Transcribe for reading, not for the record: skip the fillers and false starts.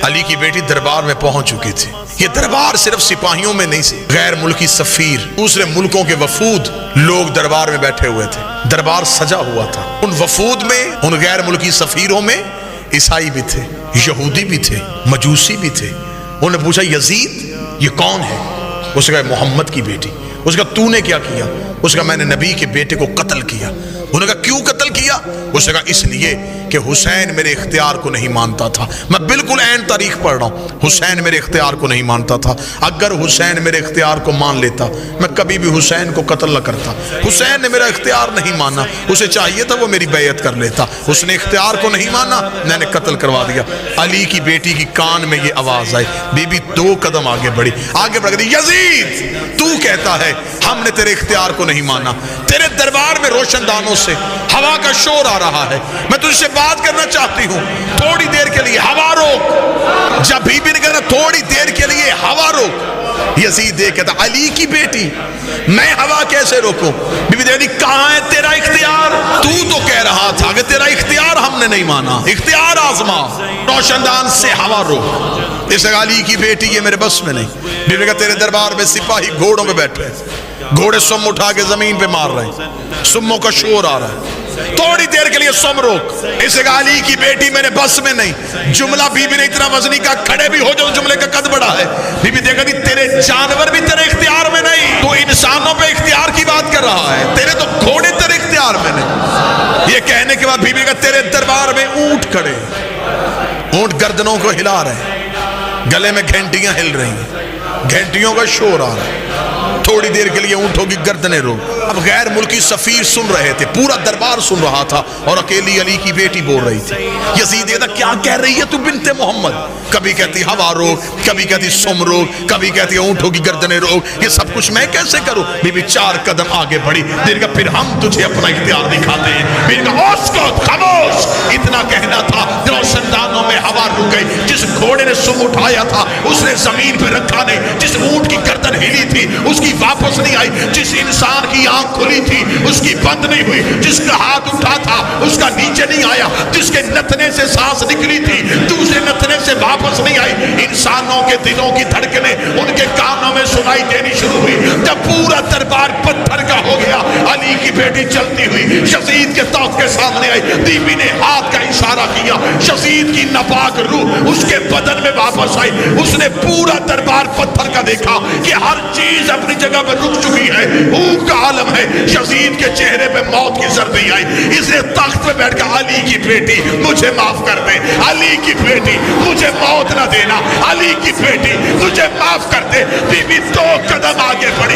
علی کی بیٹی دربار میں پہنچ چکی تھی. یہ دربار صرف سپاہیوں میں نہیں تھی، غیر ملکی سفیر، دوسرے ملکوں کے وفود لوگ دربار میں بیٹھے ہوئے تھے. دربار سجا ہوا تھا. ان وفود میں، ان غیر ملکی سفیروں میں عیسائی بھی تھے، یہودی بھی تھے، مجوسی بھی تھے. انہوں نے پوچھا یزید یہ کون ہے؟ اس نے کہا محمد کی بیٹی. اس نے کہا تو نے کیا کیا؟ اس نے کہا میں نے نبی کے بیٹے کو قتل کیا. انہوں نے کہا کیوں قتل کیا؟ اس نے کہا اس لیے کہ حسین میرے اختیار کو نہیں مانتا تھا. میں بالکل عین تاریخ پڑھ رہا ہوں. حسین میرے اختیار کو نہیں مانتا تھا. اگر حسین میرے اختیار کو مان لیتا میں کبھی بھی حسین کو قتل نہ کرتا. حسین نے میرا اختیار نہیں مانا، اسے چاہیے تھا وہ میری بیعت کر لیتا. اس نے اختیار کو نہیں مانا، میں نے قتل کروا دیا. علی کی بیٹی کی کان میں یہ آواز آئی. بی بی 2 قدم آگے بڑھی، آگے بڑھ گئی. یزید تو کہتا ہے ہم نے تیرے اختیار کو نہیں مانا، تیرے دربار میں روشن دانوں سے ہوا کا شور آ رہا ہے، میں تجھ سے بات کرنا چاہتی ہوں، تھوڑی دیر کے لیے ہوا روک. جب بی بی نے کہا تھوڑی دیر کے لیے ہوا روک، یزید دیکھ کہتا علی کی بیٹی میں ہوا کیسے روکوں؟ بی بی دیکھتی کہاں ہے تیرا اختیار؟ تو کہہ رہا تھا کہ تیرا اختیار ہم نے نہیں مانا، اختیار آزما، روشن دان سے ہوا روک. اس علی کی بیٹی یہ میرے بس میں نہیں. بی بی کہا تیرے دربار میں سپاہی گھوڑوں پہ بیٹھے ہیں، گھوڑے سم اٹھا کے زمین پہ مار رہے ہیں، سموں کا شور آ رہا ہے، تھوڑی دیر کے لیے سم روک. اس علی کی بیٹی میرے بس میں نہیں. جملہ بی بی نے اتنا وزنی کا کھڑے بھی ہو جو جملے کا قد بڑا ہے. بی بی دیکھا تیرے جانور بھی تیرے اختیار میں نہیں، تو انسانوں پہ اختیار کی بات کر رہا ہے، تیرے تو گھوڑے تیرے اختیار میں نہیں. یہ کہنے کے بعد بی بی کا تیرے دربار میں اونٹ کھڑے، اونٹ گردنوں کو ہلا رہے ہیں، گلے میں گھنٹیاں ہل رہی ہیں، گھنٹیوں کا شور آ رہا ہے. تھوڑی دیر کے لیے اونٹوں کی گردنیں روک. اب غیر ملکی سفیر سن رہے تھے، پورا دربار سن رہا تھا، اور اکیلی علی کی بیٹی بول رہی تھی. یزید کہتا کیا کہہ رہی ہے تو بنت محمد؟ کبھی کہتی ہوا روک، کبھی کہتی سم روک، کبھی کہتی اونٹوں کی گردنیں روک. یہ سب کچھ میں کیسے کروں؟ بی بی 4 قدم آگے بڑھی. دیر کا پھر ہم تجھے اپنا اختیار دکھاتے ہیں. بی کا اسکت خاموش. اتنا کہنا تھا روشن دانوں میں ہوا رک گئی. جس گھوڑے نے سم اٹھایا تھا اس نے زمین پہ رکھا نہیں. جس اونٹ کی گردن ہلی تھی اس کی واپس نہیں آئی. جس انسان کی آنکھ کھلی تھی اس کی بند نہیں ہوئی. جس کا ہاتھ اٹھا تھا اس کا نیچے نہیں آیا. جس کے نتنے سے سانس نکلی تھی دوسرے نتنے سے واپس نہیں آئی. انسانوں کے دلوں کی دھڑکنیں ان کے کانوں میں سنائی دینی شروع ہوئی. جب پورا دربار پتھر کا ہو گیا علی کی بیٹی چلتی ہوئی یزید کے تخت کے سامنے آئی. بی بی نے ہاتھ کا اشارہ کیا، یزید کی ناپاک روح اس کے بدن میں واپس آئی. اس نے پورا دربار پتھر کا دیکھا کہ ہر چیز اپنی جگہ پر رک چکی ہے، بھوک کا عالم ہے. یزید کے چہرے پہ موت کی زردی آئی. اس نے تخت پہ بیٹھ کر علی کی بیٹی مجھے معاف کر دے، علی کی بیٹی مجھے موت نہ دینا، علی کی بیٹی مجھے معاف کر دے. بی بی 2 قدم آگے بڑھی.